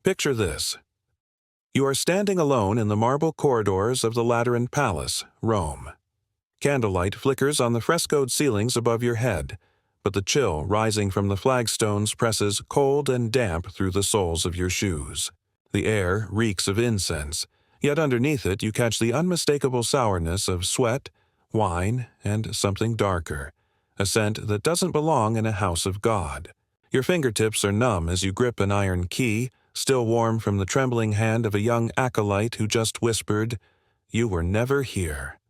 Picture this. You are standing alone in the marble corridors of the Lateran Palace, Rome. Candlelight flickers on the frescoed ceilings above your head, but the chill rising from the flagstones presses cold and damp through the soles of your shoes. The air reeks of incense, yet underneath it you catch the unmistakable sourness of sweat, wine, and something darker, a scent that doesn't belong in a house of God. Your fingertips are numb as you grip an iron key, still warm from the trembling hand of a young acolyte who just whispered, "You were never here."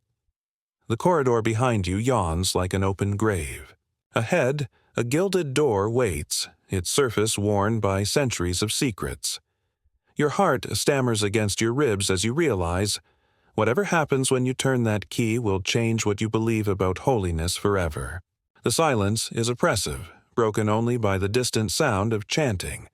The corridor behind you yawns like an open grave. Ahead, a gilded door waits, its surface worn by centuries of secrets. Your heart stammers against your ribs as you realize, whatever happens when you turn that key will change what you believe about holiness forever. The silence is oppressive, broken only by the distant sound of chanting.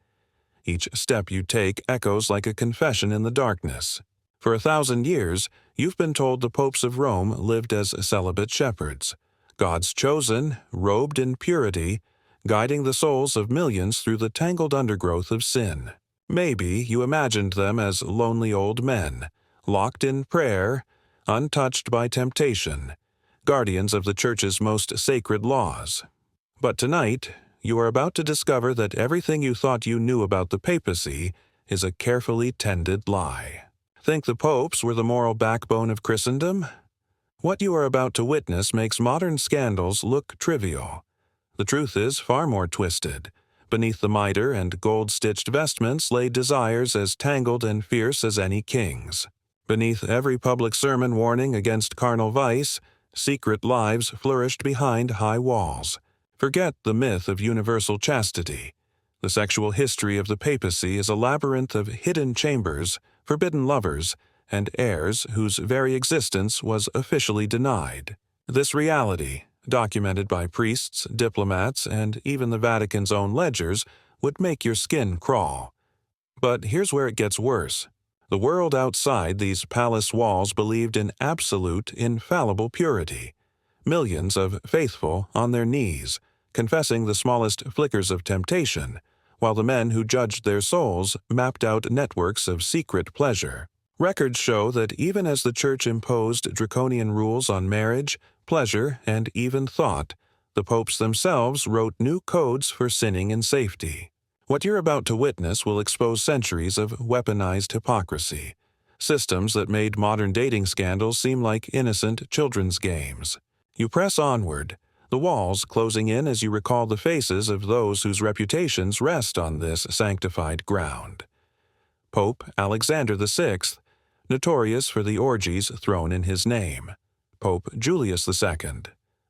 Each step you take echoes like a confession in the darkness. For 1,000 years, you've been told the popes of Rome lived as celibate shepherds, God's chosen, robed in purity, guiding the souls of millions through the tangled undergrowth of sin. Maybe you imagined them as lonely old men, locked in prayer, untouched by temptation, guardians of the Church's most sacred laws. But tonight, you are about to discover that everything you thought you knew about the papacy is a carefully tended lie. Think the popes were the moral backbone of Christendom? What you are about to witness makes modern scandals look trivial. The truth is far more twisted. Beneath the mitre and gold-stitched vestments lay desires as tangled and fierce as any king's. Beneath every public sermon warning against carnal vice, secret lives flourished behind high walls. Forget the myth of universal chastity. The sexual history of the papacy is a labyrinth of hidden chambers, forbidden lovers, and heirs whose very existence was officially denied. This reality, documented by priests, diplomats, and even the Vatican's own ledgers, would make your skin crawl. But here's where it gets worse. The world outside these palace walls believed in absolute, infallible purity. Millions of faithful on their knees, confessing the smallest flickers of temptation, while the men who judged their souls mapped out networks of secret pleasure. Records show that even as the Church imposed draconian rules on marriage, pleasure, and even thought, the popes themselves wrote new codes for sinning in safety. What you're about to witness will expose centuries of weaponized hypocrisy, systems that made modern dating scandals seem like innocent children's games. You press onward, the walls closing in as you recall the faces of those whose reputations rest on this sanctified ground. Pope Alexander VI, notorious for the orgies thrown in his name. Pope Julius II,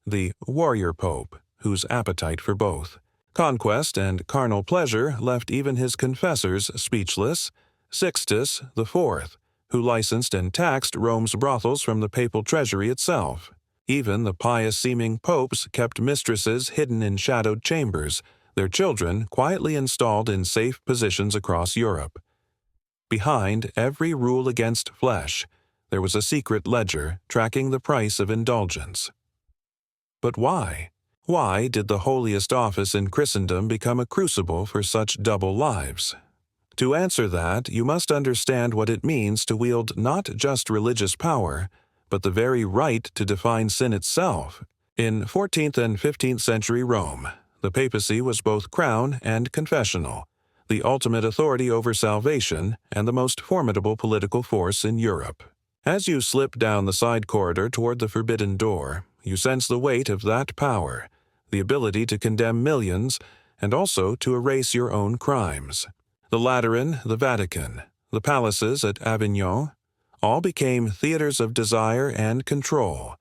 the warrior pope, whose appetite for both conquest and carnal pleasure left even his confessors speechless. Sixtus IV, who licensed and taxed Rome's brothels from the papal treasury itself. Even the pious-seeming popes kept mistresses hidden in shadowed chambers, their children quietly installed in safe positions across Europe. Behind every rule against flesh, there was a secret ledger tracking the price of indulgence. But why? Why did the holiest office in Christendom become a crucible for such double lives? To answer that, you must understand what it means to wield not just religious power, but the very right to define sin itself. In 14th and 15th century Rome, the papacy was both crown and confessional, the ultimate authority over salvation and the most formidable political force in Europe. As you slip down the side corridor toward the forbidden door, you sense the weight of that power, the ability to condemn millions, and also to erase your own crimes. The Lateran, the Vatican, the palaces at Avignon, all became theaters of desire and control.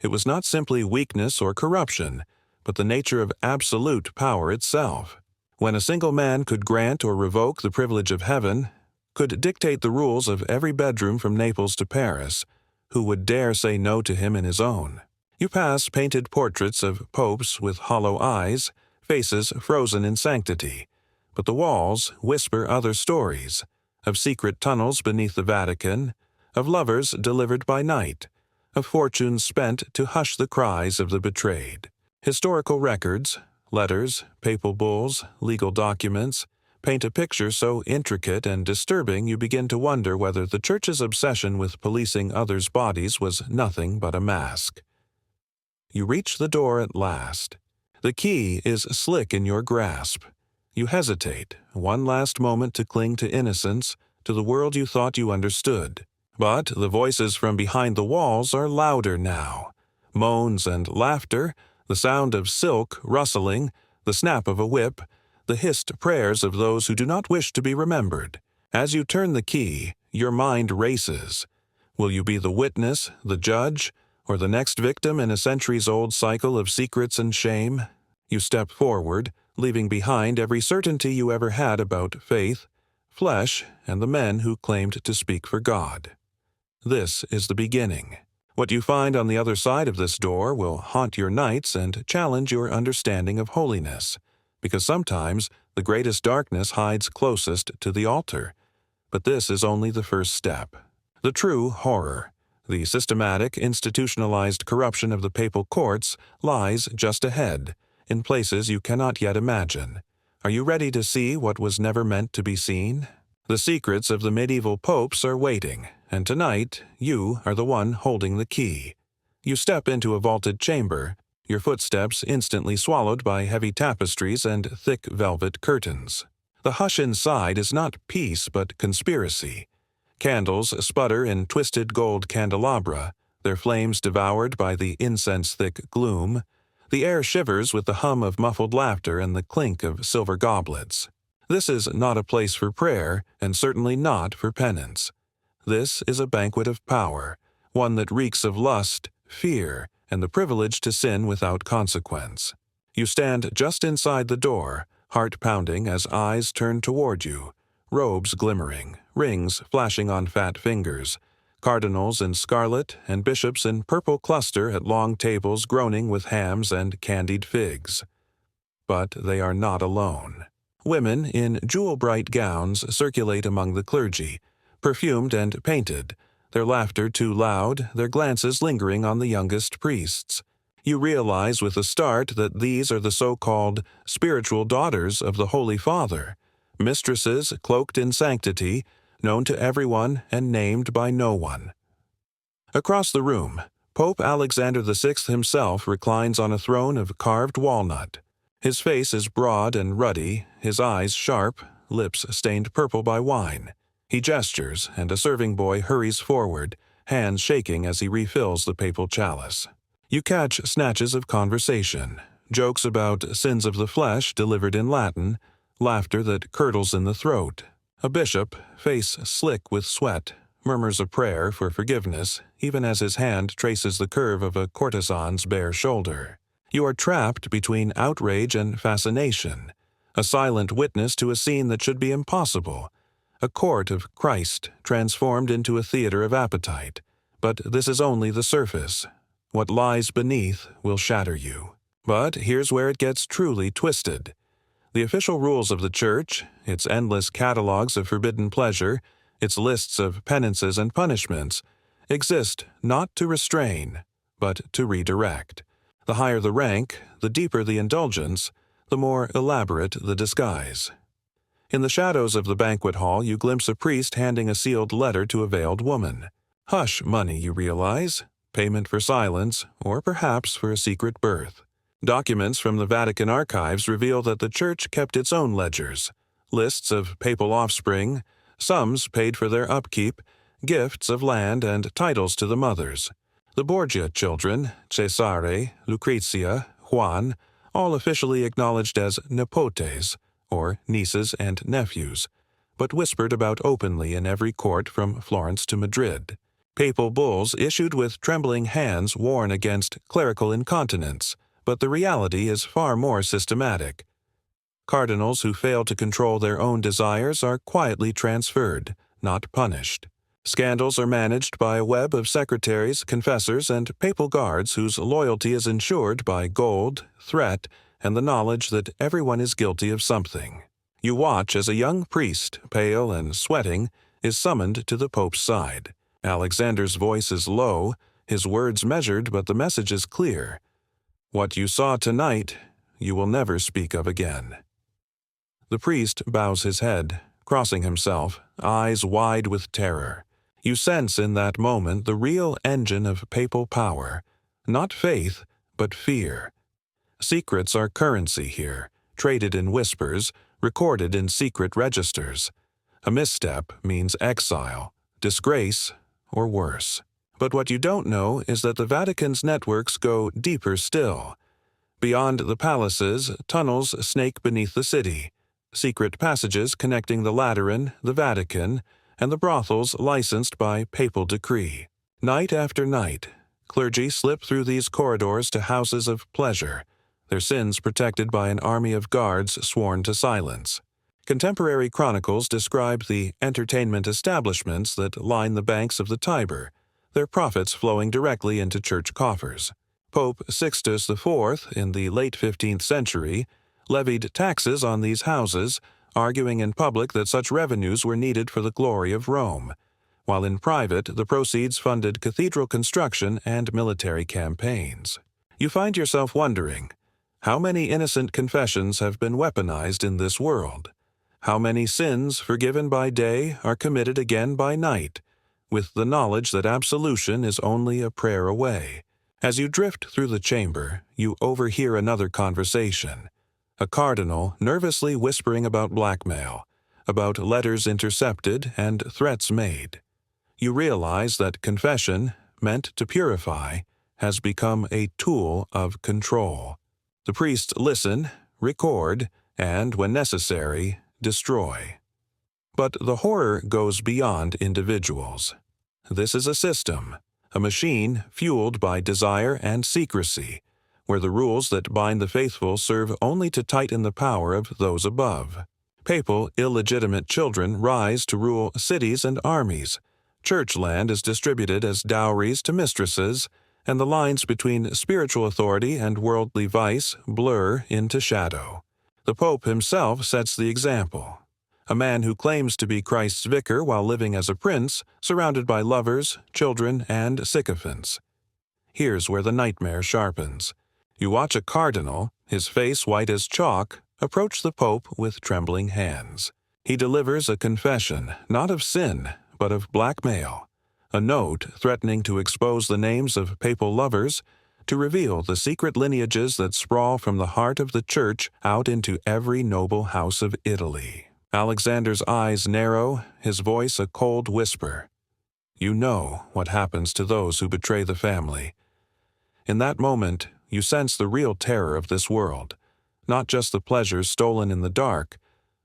It was not simply weakness or corruption, but the nature of absolute power itself. When a single man could grant or revoke the privilege of heaven, could dictate the rules of every bedroom from Naples to Paris, who would dare say no to him in his own? You pass painted portraits of popes with hollow eyes, faces frozen in sanctity, but the walls whisper other stories, of secret tunnels beneath the Vatican, of lovers delivered by night, of fortunes spent to hush the cries of the betrayed. Historical records, letters, papal bulls, legal documents, paint a picture so intricate and disturbing you begin to wonder whether the Church's obsession with policing others' bodies was nothing but a mask. You reach the door at last. The key is slick in your grasp. You hesitate, one last moment to cling to innocence, to the world you thought you understood. But the voices from behind the walls are louder now. Moans and laughter, the sound of silk rustling, the snap of a whip, the hissed prayers of those who do not wish to be remembered. As you turn the key, your mind races. Will you be the witness, the judge, or the next victim in a centuries-old cycle of secrets and shame? You step forward, leaving behind every certainty you ever had about faith, flesh, and the men who claimed to speak for God. This is the beginning. What you find on the other side of this door will haunt your nights and challenge your understanding of holiness, because sometimes the greatest darkness hides closest to the altar. But this is only the first step. The true horror, the systematic, institutionalized corruption of the papal courts, lies just ahead, in places you cannot yet imagine. Are you ready to see what was never meant to be seen? The secrets of the medieval popes are waiting, and tonight you are the one holding the key. You step into a vaulted chamber, your footsteps instantly swallowed by heavy tapestries and thick velvet curtains. The hush inside is not peace but conspiracy. Candles sputter in twisted gold candelabra, their flames devoured by the incense-thick gloom. The air shivers with the hum of muffled laughter and the clink of silver goblets. This is not a place for prayer, and certainly not for penance. This is a banquet of power, one that reeks of lust, fear, and the privilege to sin without consequence. You stand just inside the door, heart pounding as eyes turn toward you, robes glimmering, rings flashing on fat fingers, cardinals in scarlet and bishops in purple cluster at long tables groaning with hams and candied figs. But they are not alone. Women in jewel-bright gowns circulate among the clergy, perfumed and painted, their laughter too loud, their glances lingering on the youngest priests. You realize with a start that these are the so-called spiritual daughters of the Holy Father, mistresses cloaked in sanctity, known to everyone and named by no one. Across the room, Pope Alexander VI himself reclines on a throne of carved walnut. His face is broad and ruddy, his eyes sharp, lips stained purple by wine. He gestures, and a serving boy hurries forward, hands shaking as he refills the papal chalice. You catch snatches of conversation, jokes about sins of the flesh delivered in Latin, laughter that curdles in the throat. A bishop, face slick with sweat, murmurs a prayer for forgiveness, even as his hand traces the curve of a courtesan's bare shoulder. You are trapped between outrage and fascination, a silent witness to a scene that should be impossible, a court of Christ transformed into a theater of appetite. But this is only the surface. What lies beneath will shatter you. But here's where it gets truly twisted. The official rules of the Church, its endless catalogues of forbidden pleasure, its lists of penances and punishments, exist not to restrain, but to redirect. The higher the rank, the deeper the indulgence, the more elaborate the disguise. In the shadows of the banquet hall you glimpse a priest handing a sealed letter to a veiled woman. Hush money, you realize, payment for silence, or perhaps for a secret birth. Documents from the Vatican archives reveal that the Church kept its own ledgers, lists of papal offspring, sums paid for their upkeep, gifts of land and titles to the mothers. The Borgia children, Cesare, Lucrezia, Juan, all officially acknowledged as nepotes, or nieces and nephews, but whispered about openly in every court from Florence to Madrid. Papal bulls issued with trembling hands warn against clerical incontinence, but the reality is far more systematic. Cardinals who fail to control their own desires are quietly transferred, not punished. Scandals are managed by a web of secretaries, confessors, and papal guards whose loyalty is ensured by gold, threat, and the knowledge that everyone is guilty of something. You watch as a young priest, pale and sweating, is summoned to the Pope's side. Alexander's voice is low, his words measured, but the message is clear. What you saw tonight, you will never speak of again. The priest bows his head, crossing himself, eyes wide with terror. You sense in that moment the real engine of papal power, not faith, but fear. Secrets are currency here, traded in whispers, recorded in secret registers. A misstep means exile, disgrace, or worse. But what you don't know is that the Vatican's networks go deeper still. Beyond the palaces, tunnels snake beneath the city, secret passages connecting the Lateran, the Vatican, and the brothels licensed by papal decree. Night after night, clergy slip through these corridors to houses of pleasure, their sins protected by an army of guards sworn to silence. Contemporary chronicles describe the entertainment establishments that line the banks of the Tiber, their profits flowing directly into church coffers. Pope Sixtus IV, in the late 15th century, levied taxes on these houses, arguing in public that such revenues were needed for the glory of Rome, while in private the proceeds funded cathedral construction and military campaigns. You find yourself wondering, how many innocent confessions have been weaponized in this world? How many sins forgiven by day are committed again by night, with the knowledge that absolution is only a prayer away? As you drift through the chamber, you overhear another conversation. A cardinal nervously whispering about blackmail, about letters intercepted and threats made. You realize that confession, meant to purify, has become a tool of control. The priests listen, record, and, when necessary, destroy. But the horror goes beyond individuals. This is a system, a machine fueled by desire and secrecy, where the rules that bind the faithful serve only to tighten the power of those above. Papal illegitimate children rise to rule cities and armies. Church land is distributed as dowries to mistresses, and the lines between spiritual authority and worldly vice blur into shadow. The Pope himself sets the example. A man who claims to be Christ's vicar while living as a prince, surrounded by lovers, children, and sycophants. Here's where the nightmare sharpens. You watch a cardinal, his face white as chalk, approach the Pope with trembling hands. He delivers a confession, not of sin, but of blackmail. A note threatening to expose the names of papal lovers, to reveal the secret lineages that sprawl from the heart of the Church out into every noble house of Italy. Alexander's eyes narrow, his voice a cold whisper. You know what happens to those who betray the family. In that moment, you sense the real terror of this world, not just the pleasures stolen in the dark,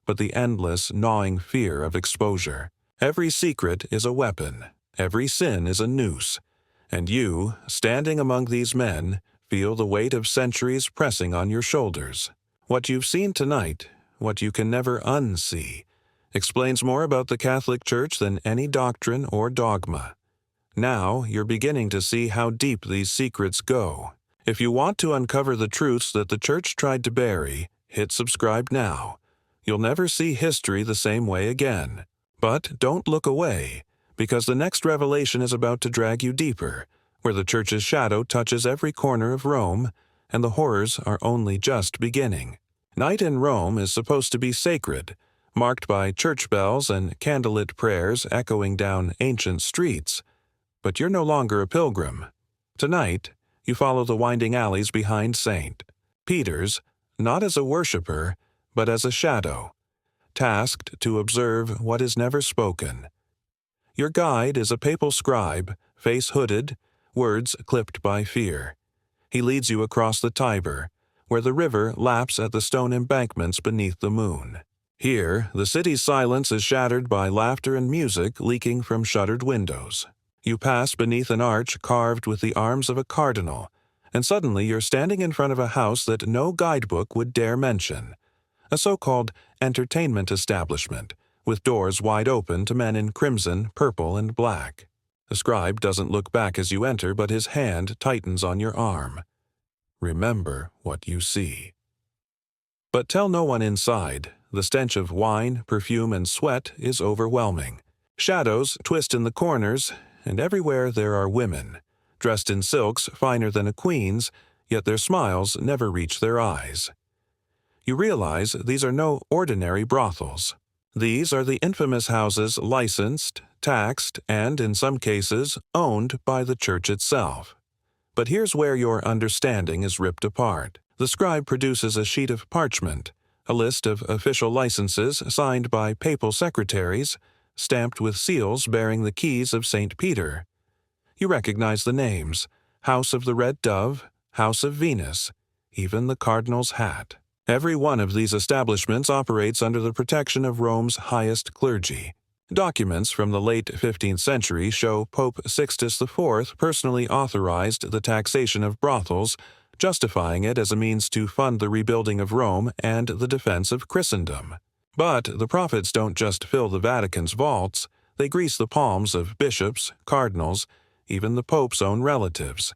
but the endless, gnawing fear of exposure. Every secret is a weapon, every sin is a noose, and you, standing among these men, feel the weight of centuries pressing on your shoulders. What you've seen tonight, what you can never unsee, explains more about the Catholic Church than any doctrine or dogma. Now you're beginning to see how deep these secrets go. If you want to uncover the truths that the Church tried to bury, hit subscribe now. You'll never see history the same way again. But don't look away, because the next revelation is about to drag you deeper, where the Church's shadow touches every corner of Rome, and the horrors are only just beginning. Night in Rome is supposed to be sacred, marked by church bells and candlelit prayers echoing down ancient streets. But you're no longer a pilgrim. Tonight, you follow the winding alleys behind St. Peter's, not as a worshiper, but as a shadow, tasked to observe what is never spoken. Your guide is a papal scribe, face hooded, words clipped by fear. He leads you across the Tiber, where the river laps at the stone embankments beneath the moon. Here, the city's silence is shattered by laughter and music leaking from shuttered windows. You pass beneath an arch carved with the arms of a cardinal, and suddenly you're standing in front of a house that no guidebook would dare mention. A so-called entertainment establishment, with doors wide open to men in crimson, purple, and black. The scribe doesn't look back as you enter, but his hand tightens on your arm. Remember what you see. But tell no one inside. The stench of wine, perfume, and sweat is overwhelming. Shadows twist in the corners, and everywhere there are women, dressed in silks finer than a queen's, yet their smiles never reach their eyes. You realize these are no ordinary brothels. These are the infamous houses licensed, taxed, and, in some cases, owned by the Church itself. But here's where your understanding is ripped apart. The scribe produces a sheet of parchment, a list of official licenses signed by papal secretaries, stamped with seals bearing the keys of St. Peter. You recognize the names: House of the Red Dove, House of Venus, even the Cardinal's hat. Every one of these establishments operates under the protection of Rome's highest clergy. Documents from the late 15th century show Pope Sixtus IV personally authorized the taxation of brothels, justifying it as a means to fund the rebuilding of Rome and the defense of Christendom. But the profits don't just fill the Vatican's vaults, they grease the palms of bishops, cardinals, even the Pope's own relatives.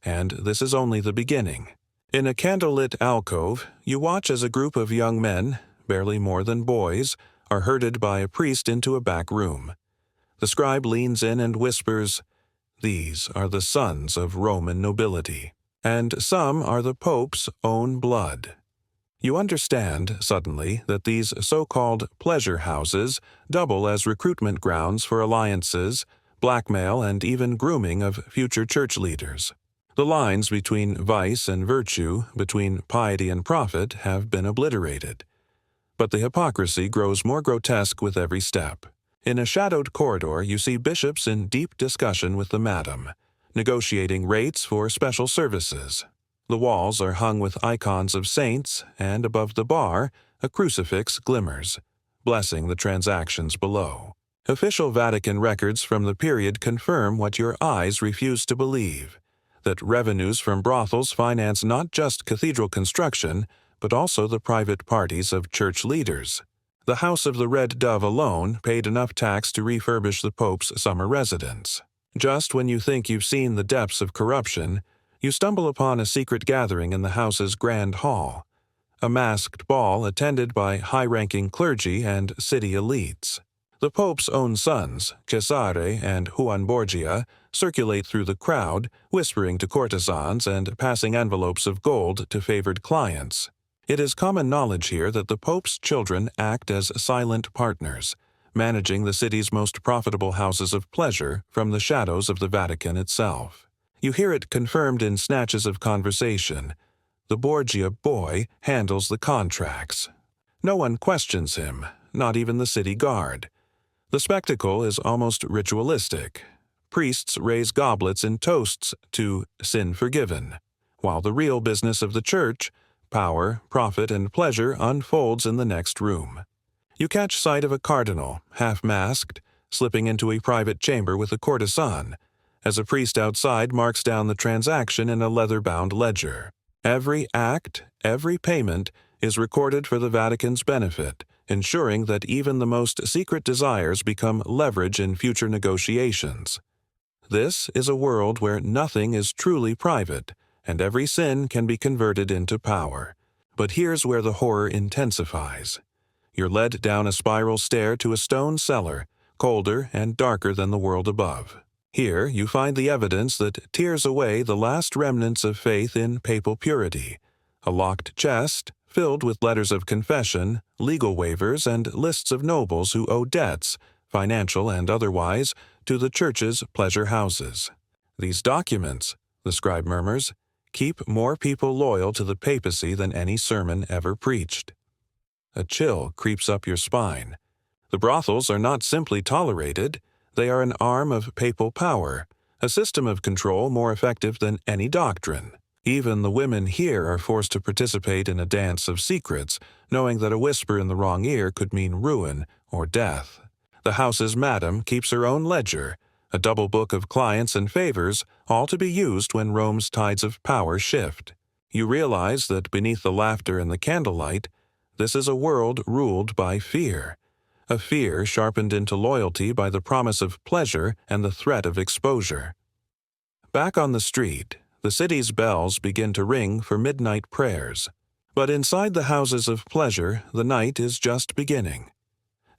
And this is only the beginning. In a candlelit alcove, you watch as a group of young men, barely more than boys, are herded by a priest into a back room. The scribe leans in and whispers, "These are the sons of Roman nobility, and some are the Pope's own blood." You understand, suddenly, that these so-called pleasure houses double as recruitment grounds for alliances, blackmail, and even grooming of future church leaders. The lines between vice and virtue, between piety and profit, have been obliterated. But the hypocrisy grows more grotesque with every step. In a shadowed corridor, you see bishops in deep discussion with the madam, negotiating rates for special services. The walls are hung with icons of saints, and above the bar, a crucifix glimmers, blessing the transactions below. Official Vatican records from the period confirm what your eyes refuse to believe: that revenues from brothels finance not just cathedral construction, but also the private parties of church leaders. The House of the Red Dove alone paid enough tax to refurbish the Pope's summer residence. Just when you think you've seen the depths of corruption, you stumble upon a secret gathering in the house's grand hall, a masked ball attended by high-ranking clergy and city elites. The Pope's own sons, Cesare and Juan Borgia, circulate through the crowd, whispering to courtesans and passing envelopes of gold to favored clients. It is common knowledge here that the Pope's children act as silent partners, managing the city's most profitable houses of pleasure from the shadows of the Vatican itself. You hear it confirmed in snatches of conversation. The Borgia boy handles the contracts. No one questions him, not even the city guard. The spectacle is almost ritualistic. Priests raise goblets in toasts to sin forgiven, while the real business of the church, power, profit, and pleasure, unfolds in the next room. You catch sight of a cardinal, half-masked, slipping into a private chamber with a courtesan, as a priest outside marks down the transaction in a leather-bound ledger. Every act, every payment, is recorded for the Vatican's benefit, ensuring that even the most secret desires become leverage in future negotiations. This is a world where nothing is truly private, and every sin can be converted into power. But here's where the horror intensifies. You're led down a spiral stair to a stone cellar, colder and darker than the world above. Here you find the evidence that tears away the last remnants of faith in papal purity: a locked chest filled with letters of confession, legal waivers, and lists of nobles who owe debts, financial and otherwise, to the Church's pleasure houses. These documents, the scribe murmurs, keep more people loyal to the papacy than any sermon ever preached. A chill creeps up your spine. The brothels are not simply tolerated, they are an arm of papal power, a system of control more effective than any doctrine. Even the women here are forced to participate in a dance of secrets, knowing that a whisper in the wrong ear could mean ruin or death. The house's madam keeps her own ledger, a double book of clients and favors, all to be used when Rome's tides of power shift. You realize that beneath the laughter and the candlelight, this is a world ruled by fear, a fear sharpened into loyalty by the promise of pleasure and the threat of exposure. Back on the street, the city's bells begin to ring for midnight prayers. But inside the houses of pleasure, the night is just beginning.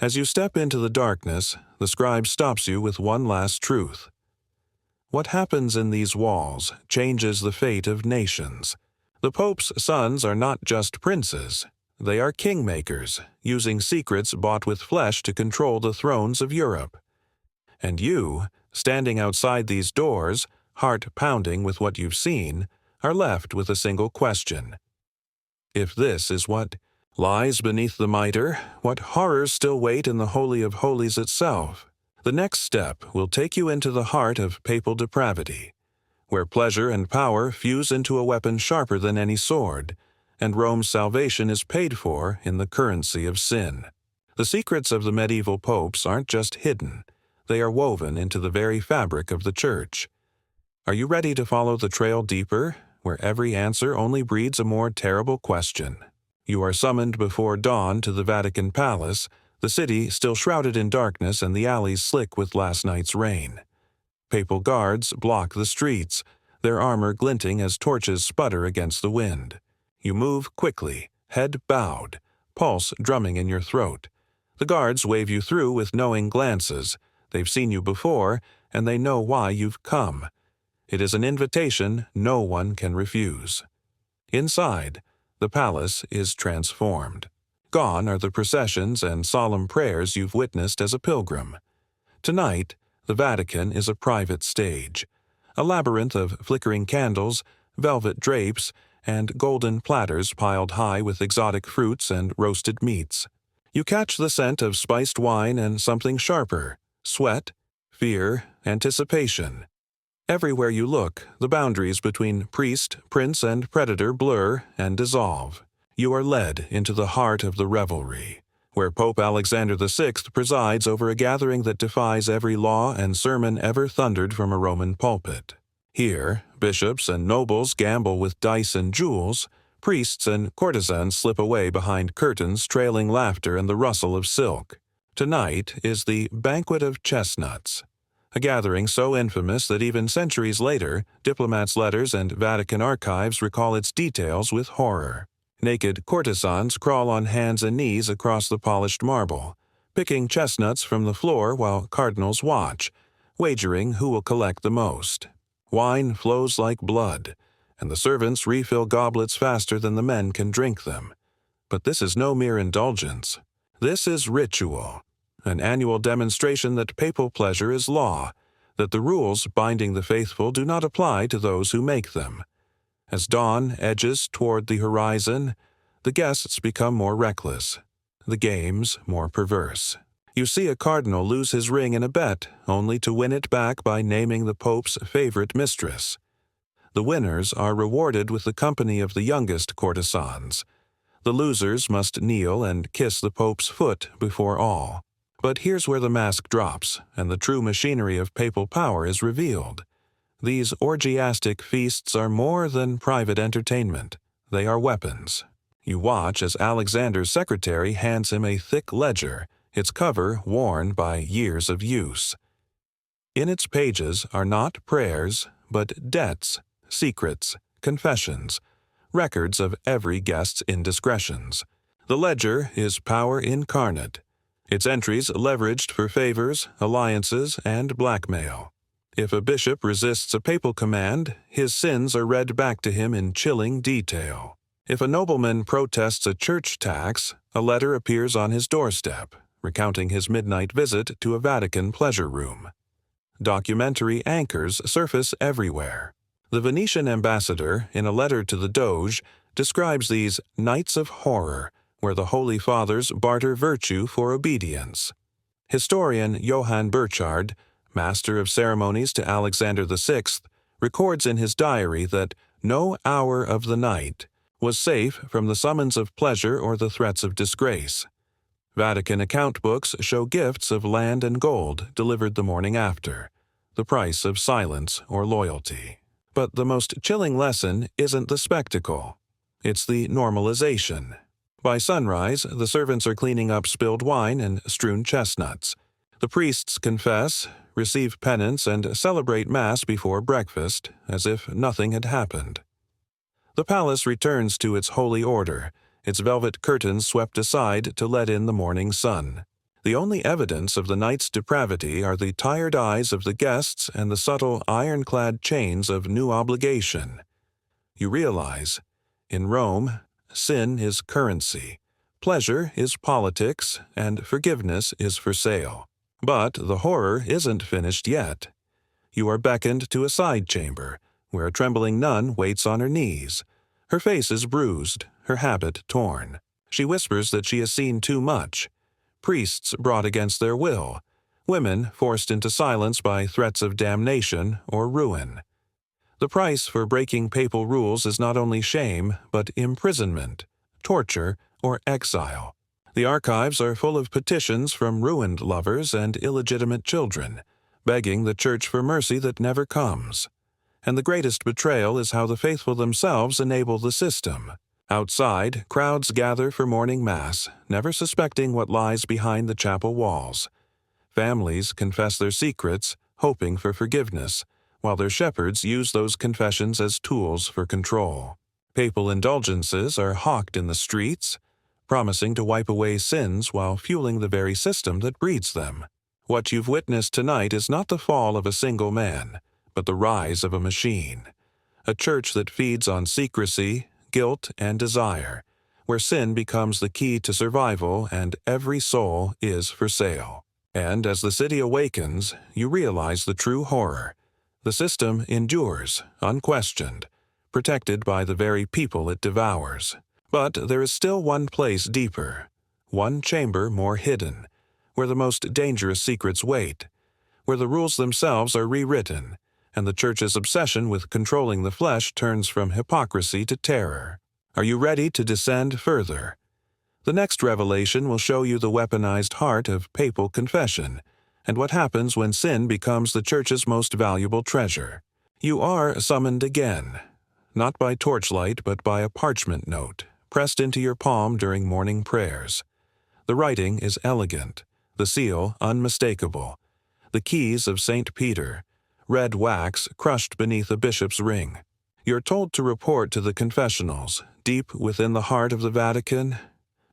As you step into the darkness, the scribe stops you with one last truth. What happens in these walls changes the fate of nations. The Pope's sons are not just princes, They are kingmakers, using secrets bought with flesh to control the thrones of Europe. And you, standing outside these doors, heart pounding with what you've seen, are left with a single question. If this is what lies beneath the mitre, what horrors still wait in the Holy of Holies itself? The next step will take you into the heart of papal depravity, where pleasure and power fuse into a weapon sharper than any sword, and Rome's salvation is paid for in the currency of sin. The secrets of the medieval popes aren't just hidden, they are woven into the very fabric of the Church. Are you ready to follow the trail deeper, where every answer only breeds a more terrible question? You are summoned before dawn to the Vatican Palace, the city still shrouded in darkness and the alleys slick with last night's rain. Papal guards block the streets, their armor glinting as torches sputter against the wind. You move quickly, head bowed, pulse drumming in your throat. The guards wave you through with knowing glances. They've seen you before, and they know why you've come. It is an invitation no one can refuse. Inside, the palace is transformed. Gone are the processions and solemn prayers you've witnessed as a pilgrim. Tonight, the Vatican is a private stage, a labyrinth of flickering candles, velvet drapes, and golden platters piled high with exotic fruits and roasted meats. You catch the scent of spiced wine and something sharper: sweat, fear, anticipation. Everywhere you look, the boundaries between priest, prince, and predator blur and dissolve. You are led into the heart of the revelry, where Pope Alexander VI presides over a gathering that defies every law and sermon ever thundered from a Roman pulpit. Here, bishops and nobles gamble with dice and jewels, priests and courtesans slip away behind curtains trailing laughter and the rustle of silk. Tonight is the Banquet of Chestnuts, a gathering so infamous that even centuries later, diplomats' letters and Vatican archives recall its details with horror. Naked courtesans crawl on hands and knees across the polished marble, picking chestnuts from the floor while cardinals watch, wagering who will collect the most. Wine flows like blood, and the servants refill goblets faster than the men can drink them. But this is no mere indulgence. This is ritual, an annual demonstration that papal pleasure is law, that the rules binding the faithful do not apply to those who make them. As dawn edges toward the horizon, the guests become more reckless, the games more perverse. You see a cardinal lose his ring in a bet, only to win it back by naming the Pope's favorite mistress. The winners are rewarded with the company of the youngest courtesans. The losers must kneel and kiss the Pope's foot before all. But here's where the mask drops, and the true machinery of papal power is revealed. These orgiastic feasts are more than private entertainment. They are weapons. You watch as Alexander's secretary hands him a thick ledger, its cover worn by years of use. In its pages are not prayers, but debts, secrets, confessions, records of every guest's indiscretions. The ledger is power incarnate, its entries leveraged for favors, alliances, and blackmail. If a bishop resists a papal command, his sins are read back to him in chilling detail. If a nobleman protests a church tax, a letter appears on his doorstep, recounting his midnight visit to a Vatican pleasure room. Documentary anchors surface everywhere. The Venetian ambassador, in a letter to the Doge, describes these nights of horror, where the Holy Fathers barter virtue for obedience. Historian Johann Burchard, master of ceremonies to Alexander VI, records in his diary that no hour of the night was safe from the summons of pleasure or the threats of disgrace. Vatican account books show gifts of land and gold delivered the morning after, the price of silence or loyalty. But the most chilling lesson isn't the spectacle. It's the normalization. By sunrise, the servants are cleaning up spilled wine and strewn chestnuts. The priests confess, receive penance, and celebrate Mass before breakfast, as if nothing had happened. The palace returns to its holy order, its velvet curtains swept aside to let in the morning sun. The only evidence of the night's depravity are the tired eyes of the guests and the subtle ironclad chains of new obligation. You realize, in Rome, sin is currency, Pleasure is politics, and forgiveness is for sale. But the horror isn't finished yet. You are beckoned to a side chamber, where a trembling nun waits on her knees. Her face is bruised, her habit torn. She whispers that she has seen too much. Priests brought against their will. Women forced into silence by threats of damnation or ruin. The price for breaking papal rules is not only shame, but imprisonment, torture, or exile. The archives are full of petitions from ruined lovers and illegitimate children, begging the Church for mercy that never comes. And the greatest betrayal is how the faithful themselves enable the system. Outside, crowds gather for morning mass, never suspecting what lies behind the chapel walls. Families confess their secrets, hoping for forgiveness, while their shepherds use those confessions as tools for control. Papal indulgences are hawked in the streets, promising to wipe away sins while fueling the very system that breeds them. What you've witnessed tonight is not the fall of a single man, but the rise of a machine. A church that feeds on secrecy, guilt, and desire, where sin becomes the key to survival and every soul is for sale. And as the city awakens, you realize the true horror. The system endures, unquestioned, protected by the very people it devours. But there is still one place deeper, one chamber more hidden, where the most dangerous secrets wait, where the rules themselves are rewritten, and the Church's obsession with controlling the flesh turns from hypocrisy to terror. Are you ready to descend further? The next revelation will show you the weaponized heart of papal confession, and what happens when sin becomes the Church's most valuable treasure. You are summoned again, not by torchlight but by a parchment note, pressed into your palm during morning prayers. The writing is elegant, the seal unmistakable, the keys of St. Peter, red wax crushed beneath a bishop's ring. You're told to report to the confessionals, deep within the heart of the Vatican.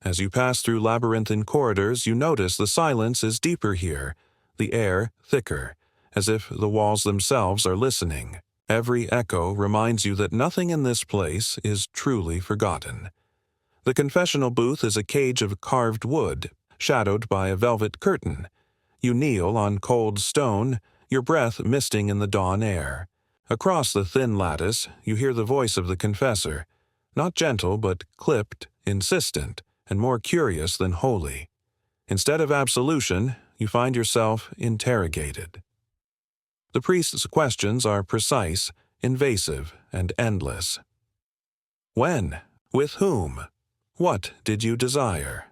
As you pass through labyrinthine corridors, you notice the silence is deeper here, the air thicker, as if the walls themselves are listening. Every echo reminds you that nothing in this place is truly forgotten. The confessional booth is a cage of carved wood, shadowed by a velvet curtain. You kneel on cold stone, your breath misting in the dawn air. Across the thin lattice, you hear the voice of the confessor, not gentle but clipped, insistent, and more curious than holy. Instead of absolution, you find yourself interrogated. The priest's questions are precise, invasive, and endless. When? With whom? What did you desire?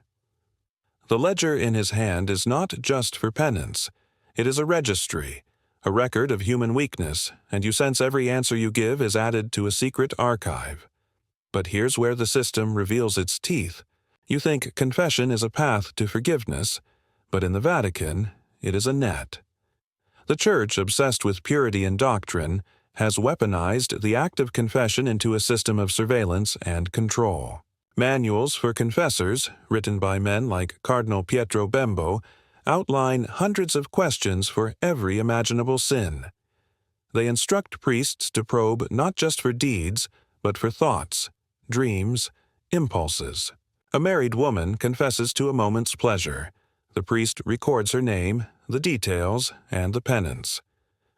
The ledger in his hand is not just for penance. It is a registry, a record of human weakness, and you sense every answer you give is added to a secret archive. But here's where the system reveals its teeth. You think confession is a path to forgiveness, but in the Vatican, it is a net. The Church, obsessed with purity in doctrine, has weaponized the act of confession into a system of surveillance and control. Manuals for confessors, written by men like Cardinal Pietro Bembo, outline hundreds of questions for every imaginable sin. They instruct priests to probe not just for deeds, but for thoughts, dreams, impulses. A married woman confesses to a moment's pleasure. The priest records her name, the details, and the penance.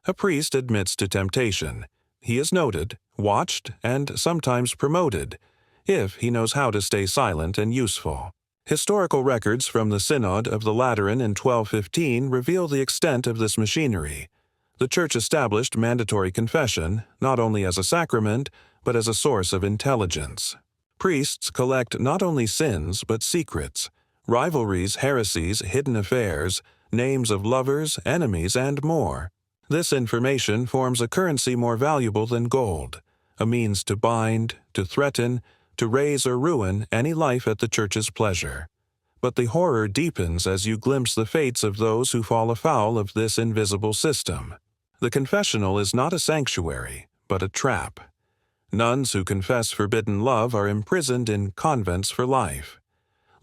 A priest admits to temptation. He is noted, watched, and sometimes promoted, if he knows how to stay silent and useful. Historical records from the Synod of the Lateran in 1215 reveal the extent of this machinery. The Church established mandatory confession, not only as a sacrament, but as a source of intelligence. Priests collect not only sins, but secrets, rivalries, heresies, hidden affairs, names of lovers, enemies, and more. This information forms a currency more valuable than gold, a means to bind, to threaten, to raise or ruin any life at the Church's pleasure. But the horror deepens as you glimpse the fates of those who fall afoul of this invisible system. The confessional is not a sanctuary, but a trap. Nuns who confess forbidden love are imprisoned in convents for life.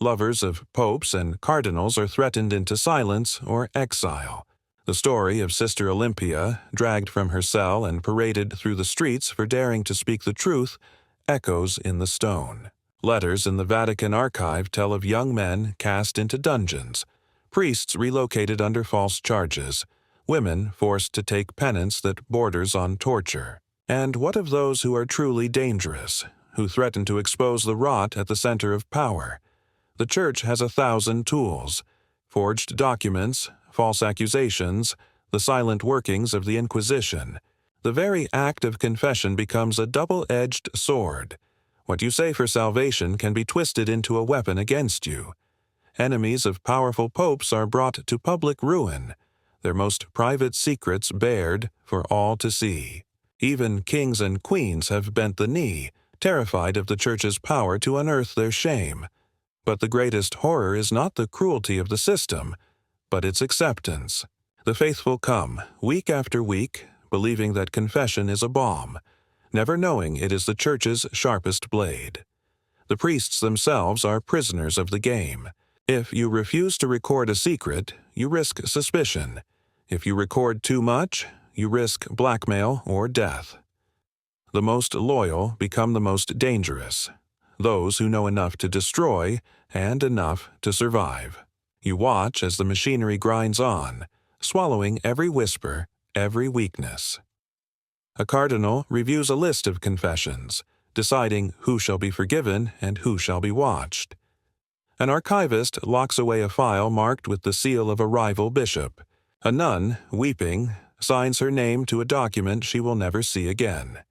Lovers of popes and cardinals are threatened into silence or exile. The story of Sister Olympia, dragged from her cell and paraded through the streets for daring to speak the truth, echoes in the stone. Letters in the Vatican archive tell of young men cast into dungeons, priests relocated under false charges, women forced to take penance that borders on torture. And what of those who are truly dangerous, who threaten to expose the rot at the center of power? The Church has 1,000 tools: forged documents, false accusations, the silent workings of the Inquisition. The very act of confession becomes a double-edged sword. What you say for salvation can be twisted into a weapon against you. Enemies of powerful popes are brought to public ruin, their most private secrets bared for all to see. Even kings and queens have bent the knee, terrified of the Church's power to unearth their shame. But the greatest horror is not the cruelty of the system, but its acceptance. The faithful come, week after week, believing that confession is a balm, never knowing it is the Church's sharpest blade. The priests themselves are prisoners of the game. If you refuse to record a secret, you risk suspicion. If you record too much, you risk blackmail or death. The most loyal become the most dangerous, those who know enough to destroy and enough to survive. You watch as the machinery grinds on, swallowing every whisper, every weakness. A cardinal reviews a list of confessions, deciding who shall be forgiven and who shall be watched. An archivist locks away a file marked with the seal of a rival bishop. A nun, weeping, signs her name to a document she will never see again.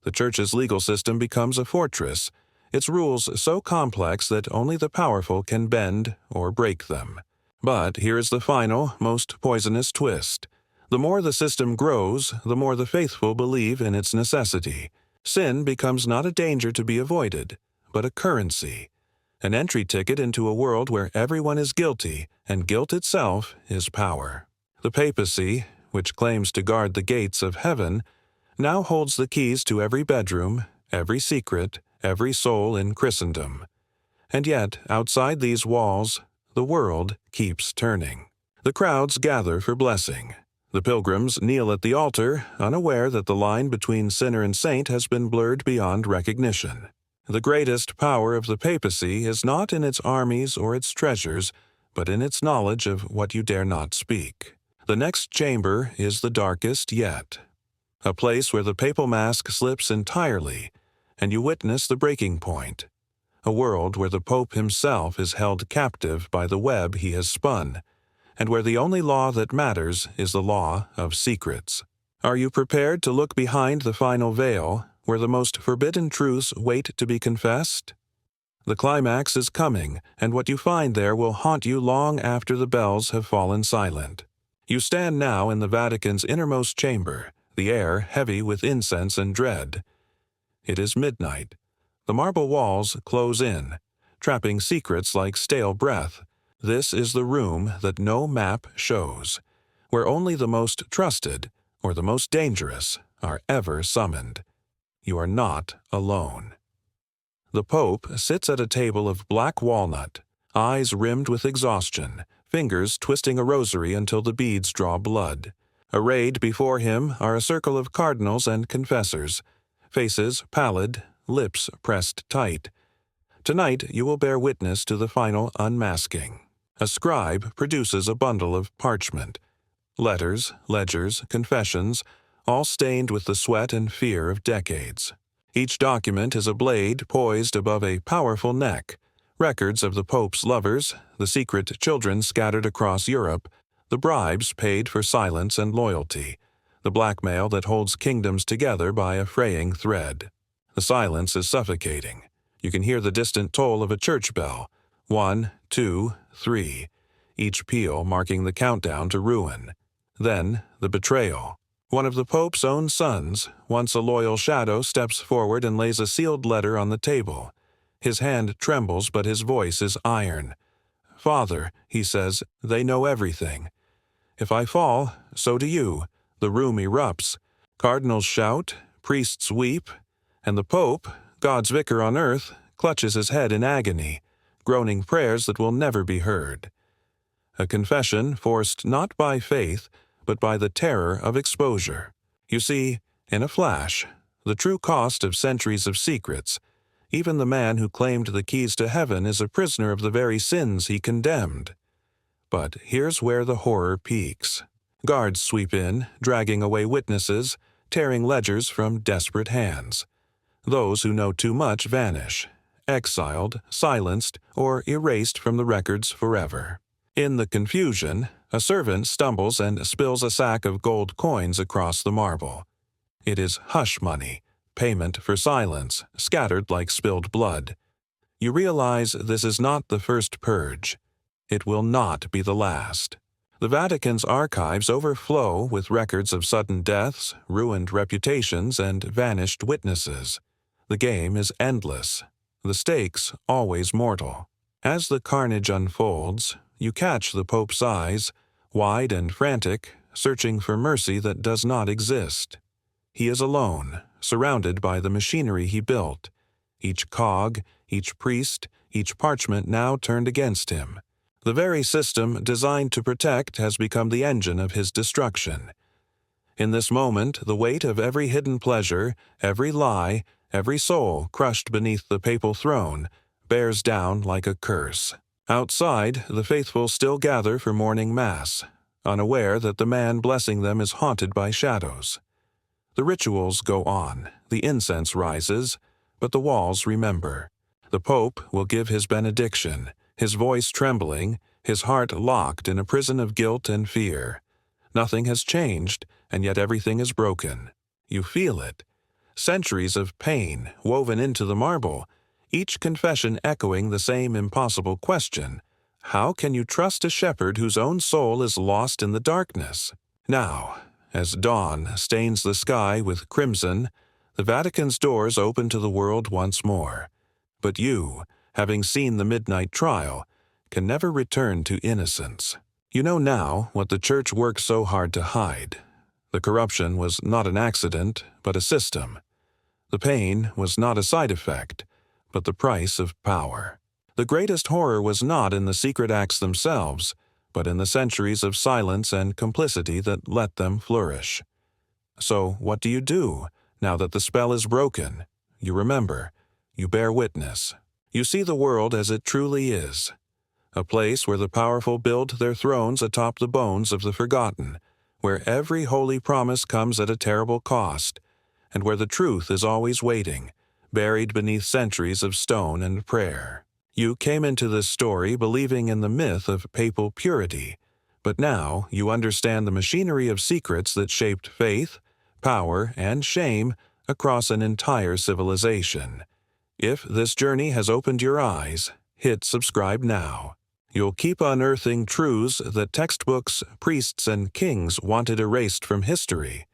The Church's legal system becomes a fortress, its rules so complex that only the powerful can bend or break them. But here is the final, most poisonous twist. The more the system grows, the more the faithful believe in its necessity. Sin becomes not a danger to be avoided, but a currency, an entry ticket into a world where everyone is guilty, and guilt itself is power. The papacy, which claims to guard the gates of heaven, now holds the keys to every bedroom, every secret, every soul in Christendom. And yet, outside these walls, the world keeps turning. The crowds gather for blessing. The pilgrims kneel at the altar, unaware that the line between sinner and saint has been blurred beyond recognition. The greatest power of the papacy is not in its armies or its treasures, but in its knowledge of what you dare not speak. The next chamber is the darkest yet, a place where the papal mask slips entirely, and you witness the breaking point, a world where the Pope himself is held captive by the web he has spun, and where the only law that matters is the law of secrets. Are you prepared to look behind the final veil, where the most forbidden truths wait to be confessed? The climax is coming, and what you find there will haunt you long after the bells have fallen silent. You stand now in the Vatican's innermost chamber, the air heavy with incense and dread. It is midnight. The marble walls close in, trapping secrets like stale breath. This is the room that no map shows, where only the most trusted or the most dangerous are ever summoned. You are not alone. The Pope sits at a table of black walnut, eyes rimmed with exhaustion, fingers twisting a rosary until the beads draw blood. Arrayed before him are a circle of cardinals and confessors, faces pallid, lips pressed tight. Tonight you will bear witness to the final unmasking. A scribe produces a bundle of parchment. Letters, ledgers, confessions, all stained with the sweat and fear of decades. Each document is a blade poised above a powerful neck. Records of the Pope's lovers, the secret children scattered across Europe, the bribes paid for silence and loyalty, the blackmail that holds kingdoms together by a fraying thread. The silence is suffocating. You can hear the distant toll of a church bell. 1, 2, 3, each peal marking the countdown to ruin. Then, the betrayal. One of the Pope's own sons, once a loyal shadow, steps forward and lays a sealed letter on the table. His hand trembles, but his voice is iron. "Father," he says, "they know everything. If I fall, so do you." The room erupts. Cardinals shout, priests weep, and the Pope, God's vicar on earth, clutches his head in agony, groaning prayers that will never be heard. A confession forced not by faith, but by the terror of exposure. You see, in a flash, the true cost of centuries of secrets, Even the man who claimed the keys to heaven is a prisoner of the very sins he condemned. But here's where the horror peaks. Guards sweep in, dragging away witnesses, tearing ledgers from desperate hands. Those who know too much vanish, exiled, silenced, or erased from the records forever. In the confusion, a servant stumbles and spills a sack of gold coins across the marble. It is hush money, payment for silence, scattered like spilled blood. You realize this is not the first purge. It will not be the last. The Vatican's archives overflow with records of sudden deaths, ruined reputations, and vanished witnesses. The game is endless. The stakes always mortal. As the carnage unfolds, you catch the Pope's eyes, wide and frantic, searching for mercy that does not exist. He is alone, surrounded by the machinery he built. Each cog, each priest, each parchment now turned against him. The very system designed to protect has become the engine of his destruction. In this moment, the weight of every hidden pleasure, every lie, every soul crushed beneath the papal throne, bears down like a curse. Outside, the faithful still gather for morning mass, unaware that the man blessing them is haunted by shadows. The rituals go on, the incense rises, but the walls remember. The Pope will give his benediction, his voice trembling, his heart locked in a prison of guilt and fear. Nothing has changed, and yet everything is broken. You feel it. Centuries of pain woven into the marble, each confession echoing the same impossible question: how can you trust a shepherd whose own soul is lost in the darkness? Now, as dawn stains the sky with crimson, the Vatican's doors open to the world once more. But you, having seen the midnight trial, can never return to innocence. You know now what the Church worked so hard to hide. The corruption was not an accident, but a system. The pain was not a side effect, but the price of power. The greatest horror was not in the secret acts themselves, but in the centuries of silence and complicity that let them flourish. So what do you do, now that the spell is broken? You remember. You bear witness. You see the world as it truly is. A place where the powerful build their thrones atop the bones of the forgotten, where every holy promise comes at a terrible cost, and where the truth is always waiting, buried beneath centuries of stone and prayer. You came into this story believing in the myth of papal purity, but now you understand the machinery of secrets that shaped faith, power, and shame across an entire civilization. If this journey has opened your eyes, hit subscribe now. You'll keep unearthing truths that textbooks, priests, and kings wanted erased from history.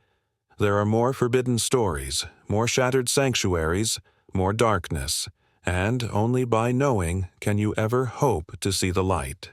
There are more forbidden stories, more shattered sanctuaries, more darkness, and only by knowing can you ever hope to see the light.